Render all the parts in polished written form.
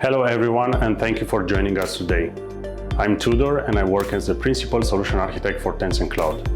Hello everyone, and thank you for joining us today. I'm Tudor and I work as the Principal Solution Architect for Tencent Cloud.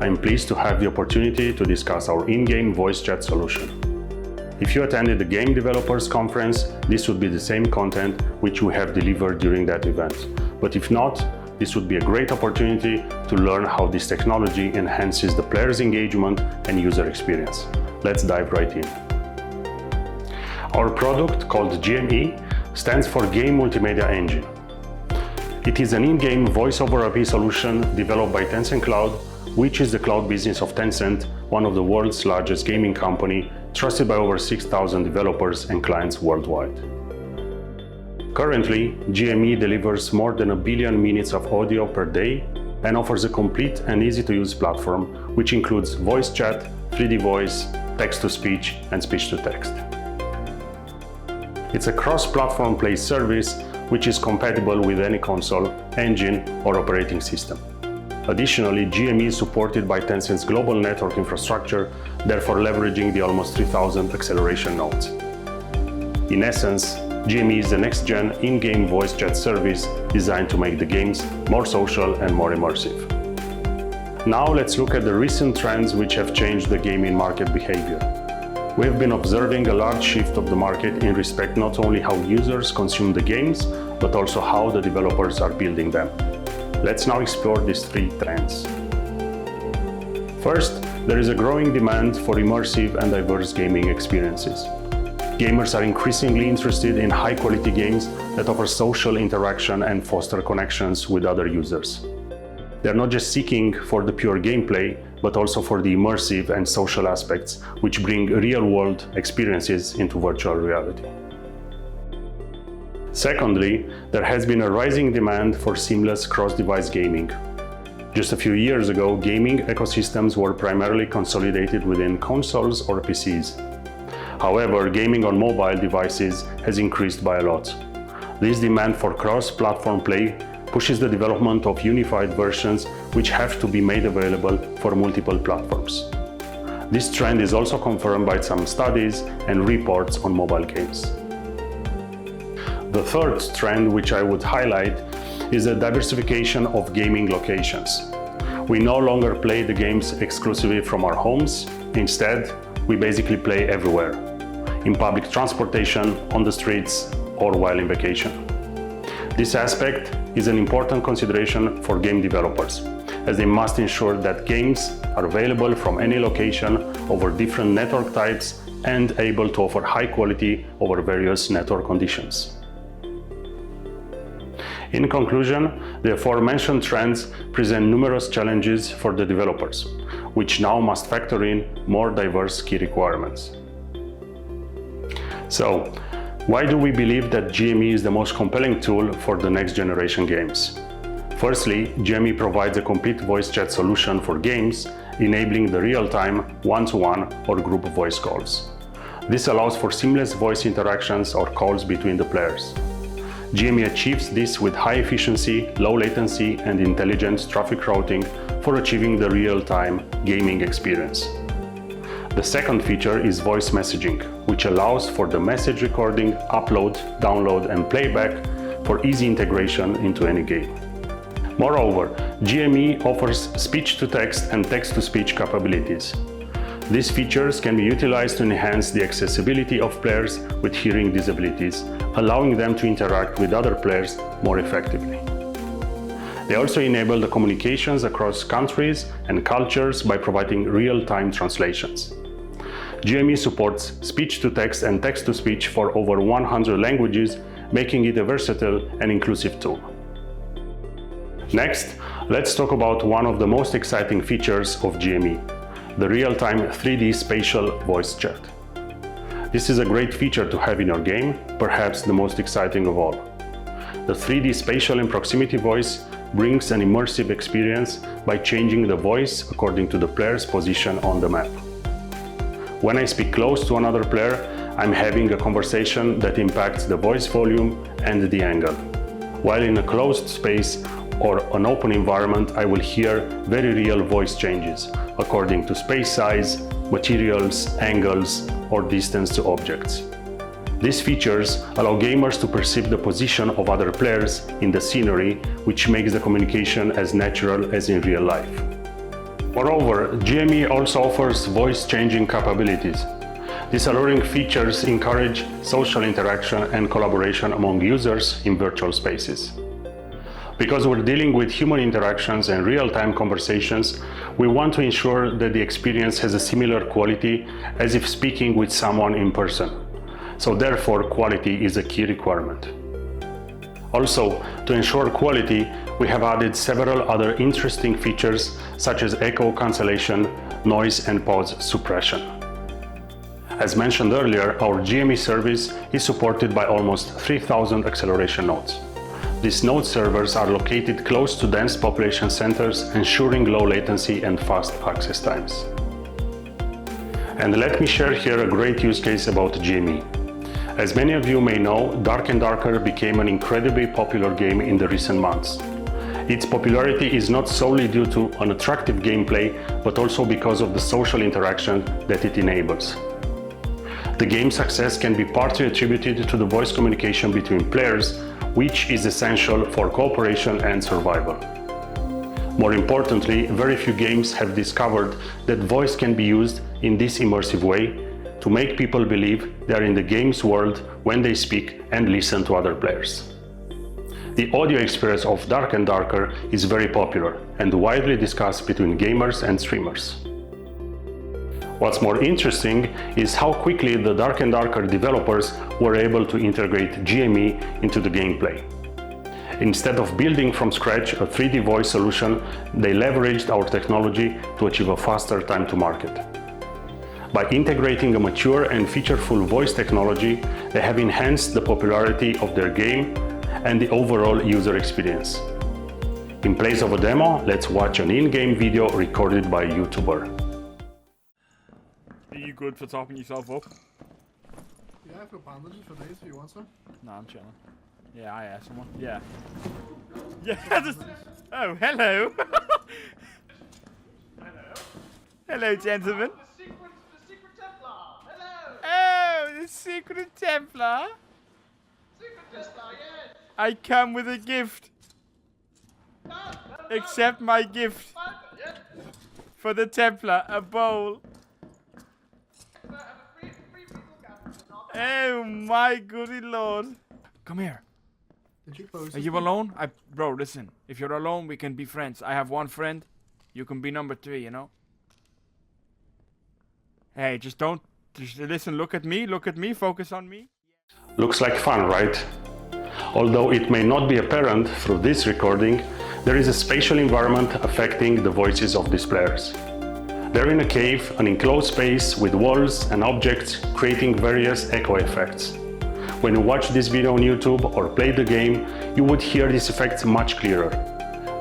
I'm pleased to have the opportunity to discuss our in-game voice chat solution. If you attended the Game Developers Conference, this would be the same content which we have delivered during that event. But if not, this would be a great opportunity to learn how this technology enhances the player's engagement and user experience. Let's dive right in. Our product, called GME, stands for Game Multimedia Engine. It is an in-game voice-over IP solution developed by Tencent Cloud, which is the cloud business of Tencent, one of the world's largest gaming company, trusted by over 6,000 developers and clients worldwide. Currently, GME delivers more than 1 billion minutes of audio per day and offers a complete and easy-to-use platform, which includes voice chat, 3D voice, text-to-speech, and speech-to-text. It's a cross-platform play service which is compatible with any console, engine, or operating system. Additionally, GME is supported by Tencent's global network infrastructure, therefore leveraging the almost 3,000 acceleration nodes. In essence, GME is the next-gen in-game voice chat service designed to make the games more social and more immersive. Now let's look at the recent trends which have changed the gaming market behavior. We have been observing a large shift of the market in respect not only how users consume the games, but also how the developers are building them. Let's now explore these three trends. First, there is a growing demand for immersive and diverse gaming experiences. Gamers are increasingly interested in high-quality games that offer social interaction and foster connections with other users. They're not just seeking for the pure gameplay, but also for the immersive and social aspects which bring real-world experiences into virtual reality. Secondly, there has been a rising demand for seamless cross-device gaming. Just a few years ago, gaming ecosystems were primarily consolidated within consoles or PCs. However, gaming on mobile devices has increased by a lot. This demand for cross-platform play pushes the development of unified versions which have to be made available for multiple platforms. This trend is also confirmed by some studies and reports on mobile games. The third trend which I would highlight is the diversification of gaming locations. We no longer play the games exclusively from our homes. Instead, we basically play everywhere, in public transportation, on the streets, or while in vacation. This aspect is an important consideration for game developers, as they must ensure that games are available from any location over different network types and able to offer high quality over various network conditions. In conclusion, the aforementioned trends present numerous challenges for the developers, which now must factor in more diverse key requirements. So, why do we believe that GME is the most compelling tool for the next generation games? Firstly, GME provides a complete voice chat solution for games, enabling the real-time, one-to-one or group voice calls. This allows for seamless voice interactions or calls between the players. GME achieves this with high efficiency, low latency, and intelligent traffic routing for achieving the real-time gaming experience. The second feature is voice messaging, which allows for the message recording, upload, download, and playback for easy integration into any game. Moreover, GME offers speech-to-text and text-to-speech capabilities. These features can be utilized to enhance the accessibility of players with hearing disabilities, allowing them to interact with other players more effectively. They also enable the communications across countries and cultures by providing real-time translations. GME supports speech-to-text and text-to-speech for over 100 languages, making it a versatile and inclusive tool. Next, let's talk about one of the most exciting features of GME, the real-time 3D spatial voice chat. This is a great feature to have in your game, perhaps the most exciting of all. The 3D spatial and proximity voice brings an immersive experience by changing the voice according to the player's position on the map. When I speak close to another player, I'm having a conversation that impacts the voice volume and the angle. While in a closed space or an open environment, I will hear very real voice changes according to space size, materials, angles, or distance to objects. These features allow gamers to perceive the position of other players in the scenery, which makes the communication as natural as in real life. Moreover, GME also offers voice-changing capabilities. These alluring features encourage social interaction and collaboration among users in virtual spaces. Because we're dealing with human interactions and real-time conversations, we want to ensure that the experience has a similar quality as if speaking with someone in person. So therefore, quality is a key requirement. Also, to ensure quality, we have added several other interesting features such as echo cancellation, noise and pause suppression. As mentioned earlier, our GME service is supported by almost 3,000 acceleration nodes. These node servers are located close to dense population centers, ensuring low latency and fast access times. And let me share here a great use case about GME. As many of you may know, Dark and Darker became an incredibly popular game in the recent months. Its popularity is not solely due to an attractive gameplay, but also because of the social interaction that it enables. The game's success can be partly attributed to the voice communication between players, which is essential for cooperation and survival. More importantly, very few games have discovered that voice can be used in this immersive way to make people believe they are in the game's world when they speak and listen to other players. The audio experience of Dark and Darker is very popular and widely discussed between gamers and streamers. What's more interesting is how quickly the Dark and Darker developers were able to integrate GME into the gameplay. Instead of building from scratch a 3D voice solution, they leveraged our technology to achieve a faster time to market. By integrating a mature and featureful voice technology, they have enhanced the popularity of their game and the overall user experience. In place of a demo, let's watch an in-game video recorded by a YouTuber. Are you good for topping yourself up? Yeah, I feel bandages for days if you want some. No, I'm chilling. Yeah, I asked someone. Yeah. Yeah, just... Oh, hello! Hello, gentlemen. The secret Templar. Hello. Oh, the secret Templar. Secret Templar, yes. I come with a gift. No. Accept my gift. Yes. For the Templar, a bowl. Have a free people gap. Oh my goody lord. Come here. Did you close Are this you one? alone? Bro, listen. If you're alone, we can be friends. I have one friend. You can be number 3, you know? Hey, just listen, look at me, focus on me. Looks like fun, right? Although it may not be apparent through this recording, there is a spatial environment affecting the voices of these players. They're in a cave, an enclosed space with walls and objects creating various echo effects. When you watch this video on YouTube or play the game, you would hear these effects much clearer.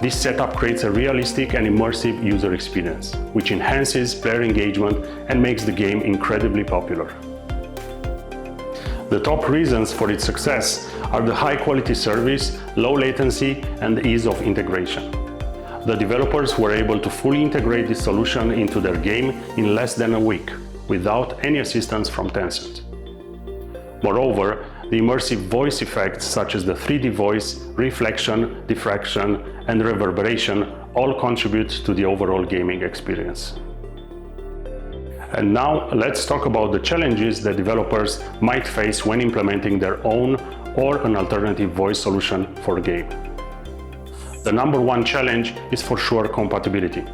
This setup creates a realistic and immersive user experience, which enhances player engagement and makes the game incredibly popular. The top reasons for its success are the high-quality service, low latency, and the ease of integration. The developers were able to fully integrate this solution into their game in less than a week, without any assistance from Tencent. Moreover, the immersive voice effects such as the 3D voice, reflection, diffraction, and reverberation all contribute to the overall gaming experience. And now let's talk about the challenges that developers might face when implementing their own or an alternative voice solution for a game. The number one challenge is for sure compatibility.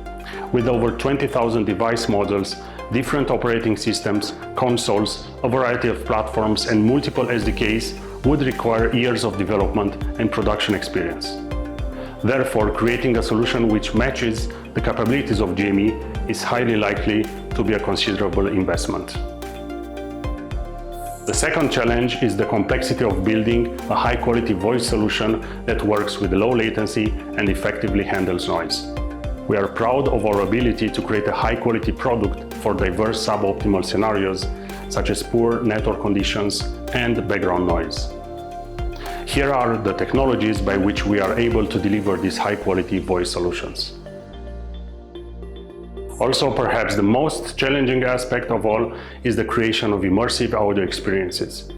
With over 20,000 device models, different operating systems, consoles, a variety of platforms, and multiple SDKs would require years of development and production experience. Therefore, creating a solution which matches the capabilities of GME is highly likely to be a considerable investment. The second challenge is the complexity of building a high-quality voice solution that works with low latency and effectively handles noise. We are proud of our ability to create a high-quality product for diverse suboptimal scenarios, such as poor network conditions and background noise. Here are the technologies by which we are able to deliver these high-quality voice solutions. Also, perhaps the most challenging aspect of all is the creation of immersive audio experiences.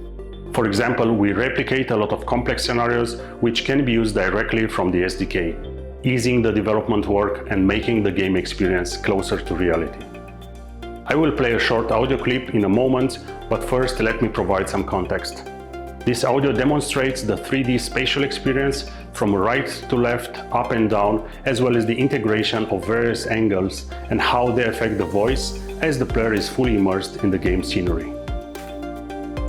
For example, we replicate a lot of complex scenarios which can be used directly from the SDK, easing the development work and making the game experience closer to reality. I will play a short audio clip in a moment, but first let me provide some context. This audio demonstrates the 3D spatial experience from right to left, up and down, as well as the integration of various angles and how they affect the voice as the player is fully immersed in the game scenery.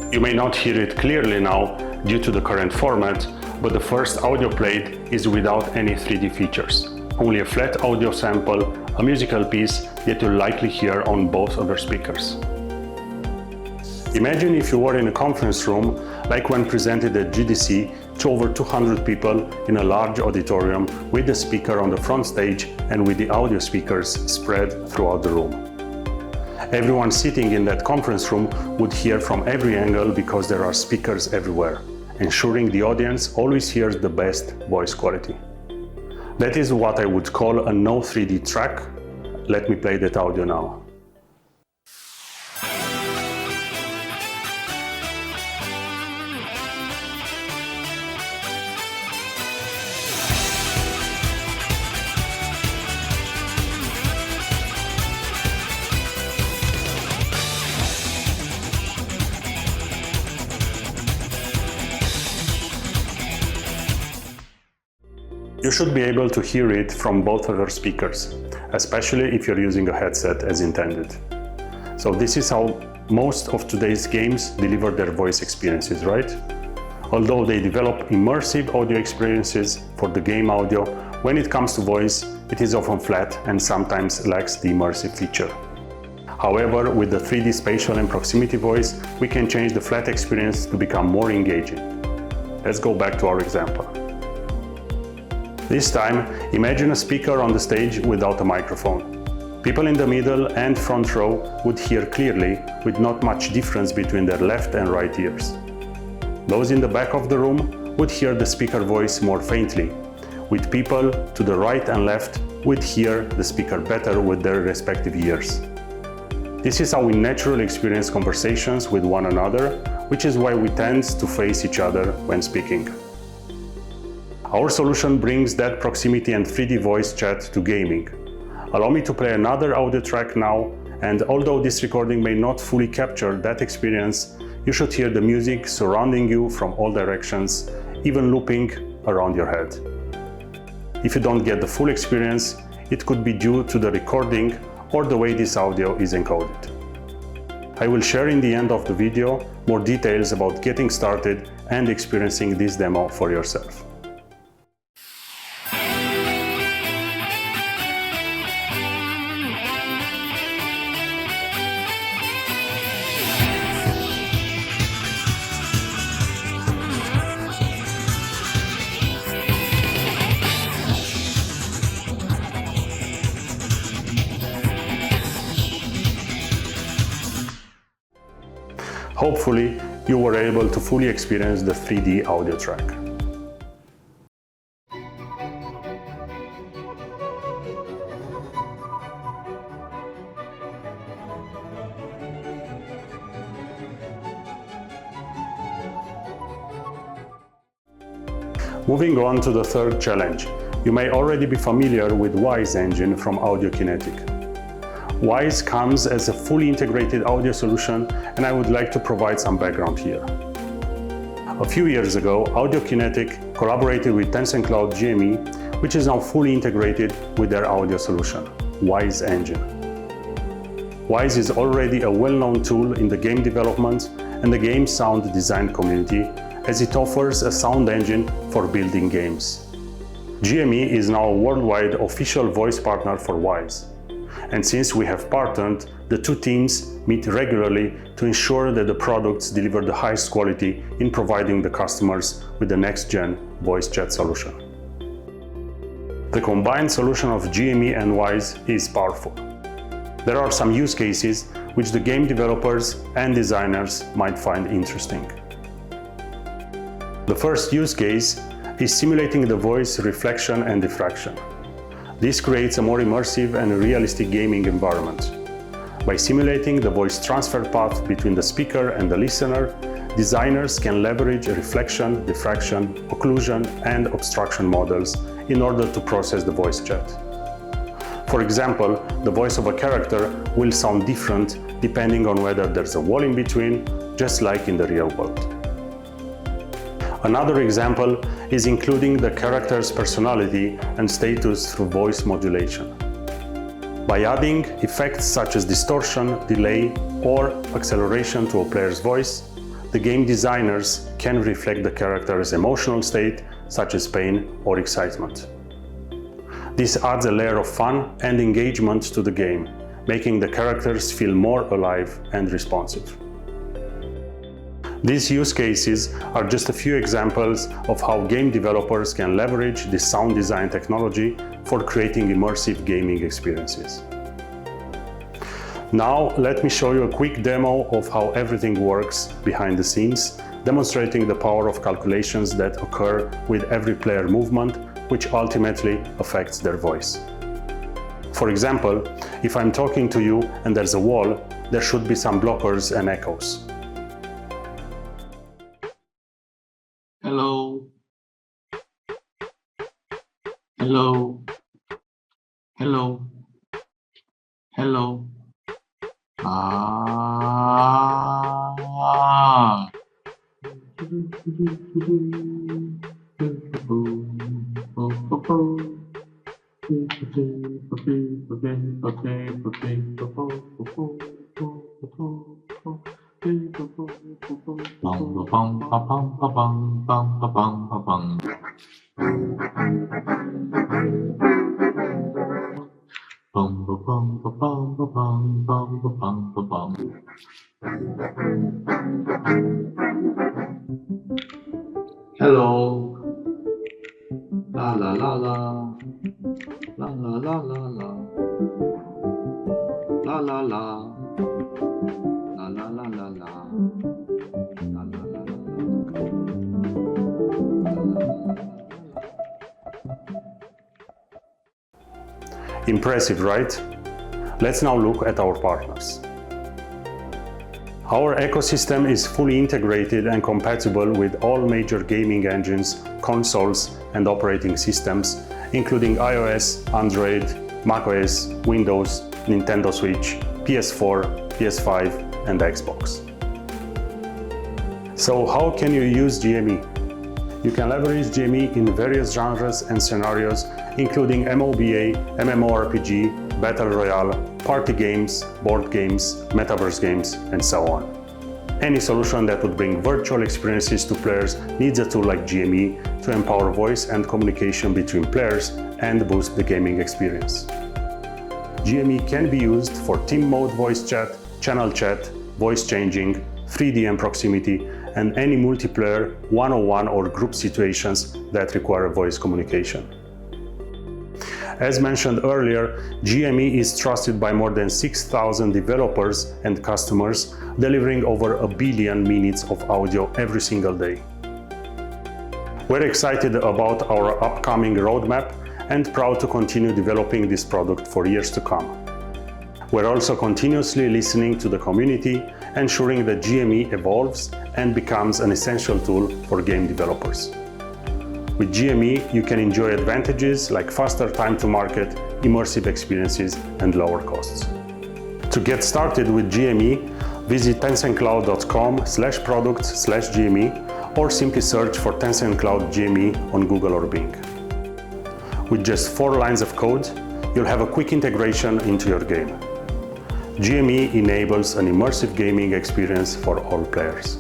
You may not hear it clearly now due to the current format, but the first audio played is without any 3D features. Only a flat audio sample, a musical piece that you'll likely hear on both other speakers. Imagine if you were in a conference room, like when presented at GDC to over 200 people in a large auditorium with the speaker on the front stage and with the audio speakers spread throughout the room. Everyone sitting in that conference room would hear from every angle because there are speakers everywhere, ensuring the audience always hears the best voice quality. That is what I would call a no 3D track. Let me play that audio now. You should be able to hear it from both other speakers, especially if you're using a headset as intended. So this is how most of today's games deliver their voice experiences, right? Although they develop immersive audio experiences for the game audio, when it comes to voice, it is often flat and sometimes lacks the immersive feature. However, with the 3D spatial and proximity voice, we can change the flat experience to become more engaging. Let's go back to our example. This time, imagine a speaker on the stage without a microphone. People in the middle and front row would hear clearly, with not much difference between their left and right ears. Those in the back of the room would hear the speaker voice more faintly, with people to the right and left would hear the speaker better with their respective ears. This is how we naturally experience conversations with one another, which is why we tend to face each other when speaking. Our solution brings that proximity and 3D voice chat to gaming. Allow me to play another audio track now, and although this recording may not fully capture that experience, you should hear the music surrounding you from all directions, even looping around your head. If you don't get the full experience, it could be due to the recording or the way this audio is encoded. I will share in the end of the video more details about getting started and experiencing this demo for yourself. Hopefully, you were able to fully experience the 3D audio track. Moving on to the third challenge, you may already be familiar with Wise Engine from Audiokinetic. Wise comes as a fully integrated audio solution, and I would like to provide some background here. A few years ago, Audiokinetic collaborated with Tencent Cloud GME, which is now fully integrated with their audio solution, Wise Engine. Wise is already a well-known tool in the game development and the game sound design community, as it offers a sound engine for building games. GME is now a worldwide official voice partner for Wise. And since we have partnered, the two teams meet regularly to ensure that the products deliver the highest quality in providing the customers with the next-gen voice chat solution. The combined solution of GME and Wise is powerful. There are some use cases which the game developers and designers might find interesting. The first use case is simulating the voice reflection and diffraction. This creates a more immersive and realistic gaming environment. By simulating the voice transfer path between the speaker and the listener, designers can leverage reflection, diffraction, occlusion, and obstruction models in order to process the voice chat. For example, the voice of a character will sound different depending on whether there's a wall in between, just like in the real world. Another example is including the character's personality and status through voice modulation. By adding effects such as distortion, delay, or acceleration to a player's voice, the game designers can reflect the character's emotional state, such as pain or excitement. This adds a layer of fun and engagement to the game, making the characters feel more alive and responsive. These use cases are just a few examples of how game developers can leverage this sound design technology for creating immersive gaming experiences. Now, let me show you a quick demo of how everything works behind the scenes, demonstrating the power of calculations that occur with every player movement, which ultimately affects their voice. For example, if I'm talking to you and there's a wall, there should be some blockers and echoes. Hello. Hello. Hello. Hello. Ah. Hello. La la la la. La la la la la. La la la. La la la la la. La la la la la. Impressive, right? Let's now look at our partners. Our ecosystem is fully integrated and compatible with all major gaming engines, consoles, and operating systems, including iOS, Android, macOS, Windows, Nintendo Switch, PS4, PS5, and Xbox. So how can you use GME? You can leverage GME in various genres and scenarios, including MOBA, MMORPG, Battle Royale, party games, board games, metaverse games, and so on. Any solution that would bring virtual experiences to players needs a tool like GME to empower voice and communication between players and boost the gaming experience. GME can be used for team mode voice chat, channel chat, voice changing, 3D and proximity, and any multiplayer, one-on-one or group situations that require voice communication. As mentioned earlier, GME is trusted by more than 6,000 developers and customers, delivering over 1 billion minutes of audio every single day. We're excited about our upcoming roadmap and proud to continue developing this product for years to come. We're also continuously listening to the community, ensuring that GME evolves and becomes an essential tool for game developers. With GME, you can enjoy advantages like faster time to market, immersive experiences, and lower costs. To get started with GME, visit tencentcloud.com/product/GME or simply search for Tencent Cloud GME on Google or Bing. With just 4 lines of code, you'll have a quick integration into your game. GME enables an immersive gaming experience for all players.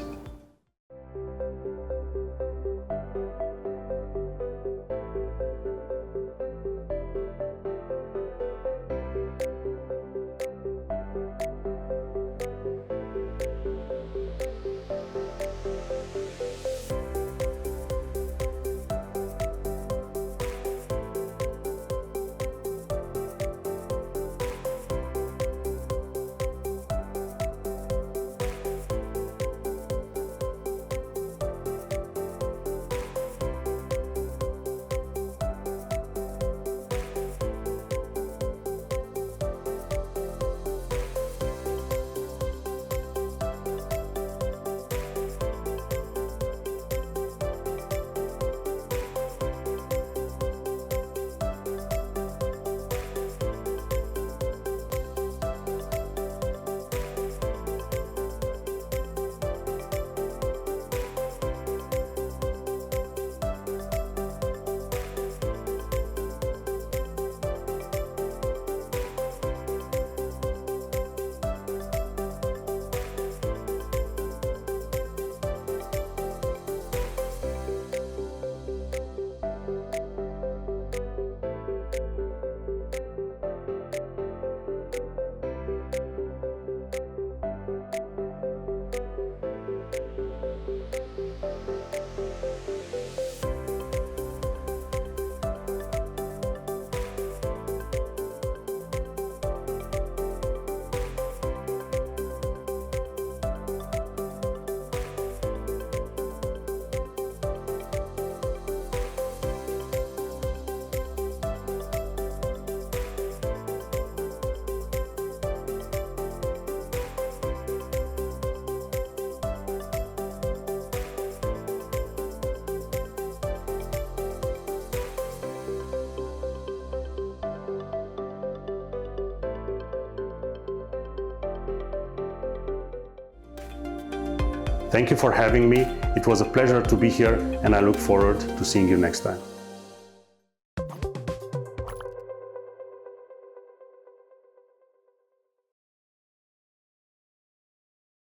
Thank you for having me. It was a pleasure to be here, and I look forward to seeing you next time.